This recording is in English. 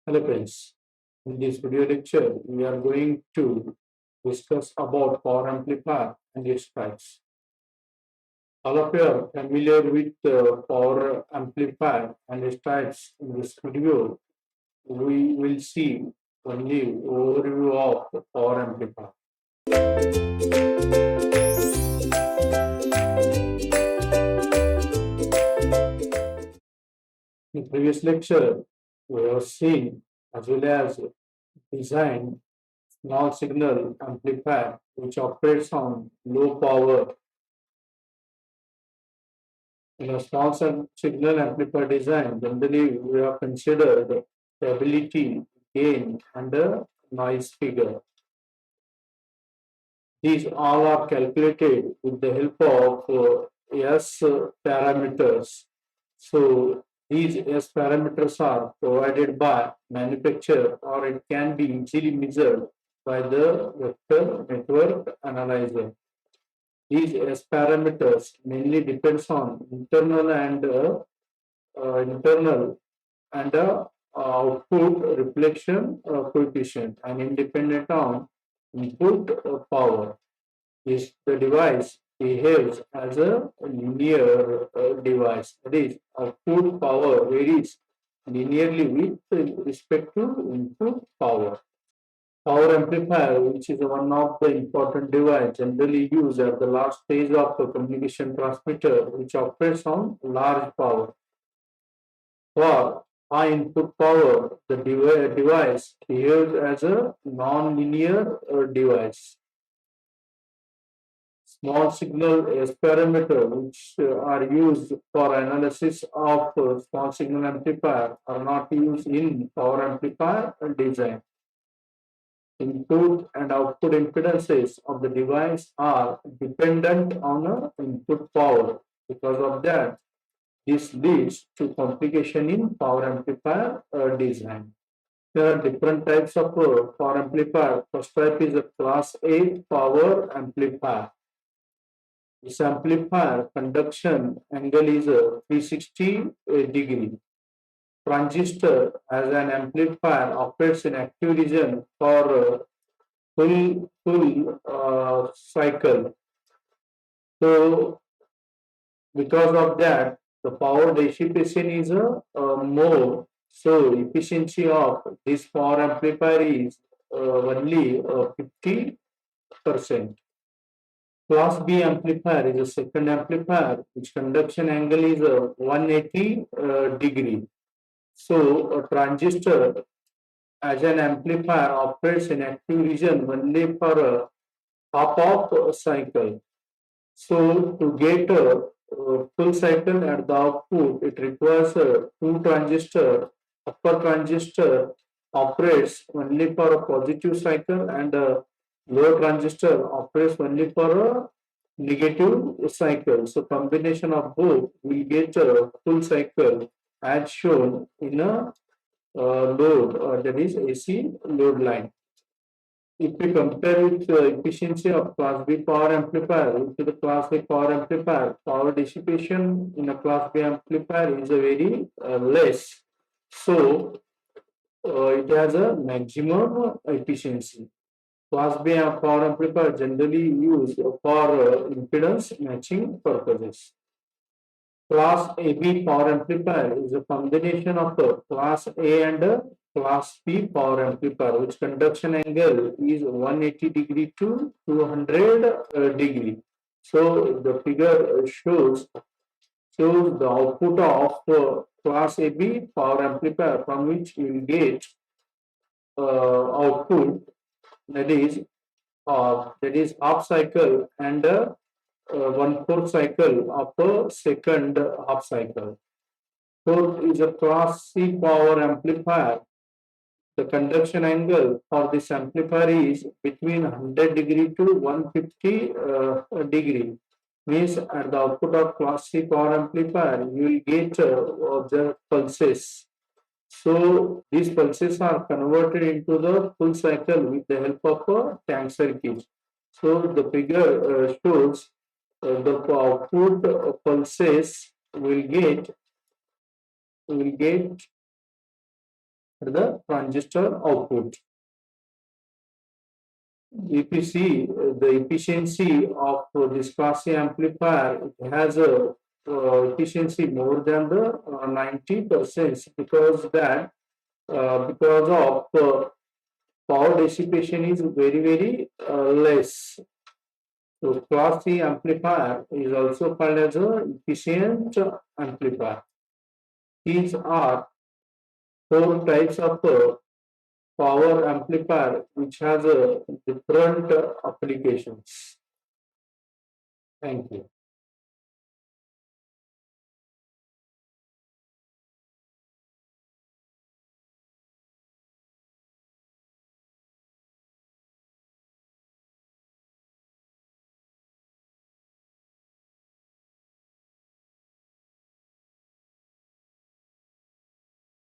Hello friends, in this video lecture we are going to discuss about power amplifier and its types. All of you are familiar with power amplifier and its types. In this video we will see only overview of the power amplifier. In the previous lecture we have seen as well as designed small signal amplifier which operates on low power. In a small signal amplifier design, generally we have considered stability, gain, and the noise figure. These all are calculated with the help of S parameters. So these S parameters are provided by manufacturer, or it can be easily measured by the vector network analyzer. These S parameters mainly depends on internal and output reflection coefficient and independent on input power. Is the device behaves as a linear device. That is, output power varies linearly with respect to input power. Power amplifier, which is one of the important device generally used at the last stage of the communication transmitter, which operates on large power. For high input power, the device behaves as a non-linear device. Small signal S parameter, which are used for analysis of small signal amplifier, are not used in power amplifier design. Input and output impedances of the device are dependent on input power. Because of that, this leads to complication in power amplifier design. There are different types of power amplifier. First type is a class A power amplifier. This amplifier conduction angle is 360 degree. Transistor as an amplifier operates in active region for full cycle. So because of that, the power dissipation is more. So efficiency of this power amplifier is only 50%. Class B amplifier is a second amplifier which conduction angle is 180 degree. So a transistor as an amplifier operates in active region only for a half of a cycle. So to get a full cycle at the output, it requires two transistor. Upper transistor operates only for a positive cycle, and lower transistor operates only for a negative cycle. So combination of both will get a full cycle as shown in a load, that is AC load line. If we compare with the efficiency of class B power amplifier to the class A power amplifier, power dissipation in a class B amplifier is a very less. So it has a maximum efficiency. Class B power amplifier generally used for impedance matching purposes. Class AB power amplifier is a combination of class A and class B power amplifier, which conduction angle is 180 degree to 200 degree. So the figure shows the output of class AB power amplifier, from which you will get output that is half cycle and 1/4 cycle of a second half cycle. So is a class C power amplifier. The conduction angle for this amplifier is between 100 degree to 150 degree. Means at the output of class C power amplifier, you will get the pulses. So these pulses are converted into the full cycle with the help of a tank circuit. So the figure shows the output pulses will get the transistor output. If you see the efficiency of this class C amplifier, it has a efficiency more than the 90% because of power dissipation is very less. So class C amplifier is also called as a efficient amplifier. These are four types of power amplifier which has different applications. Thank you.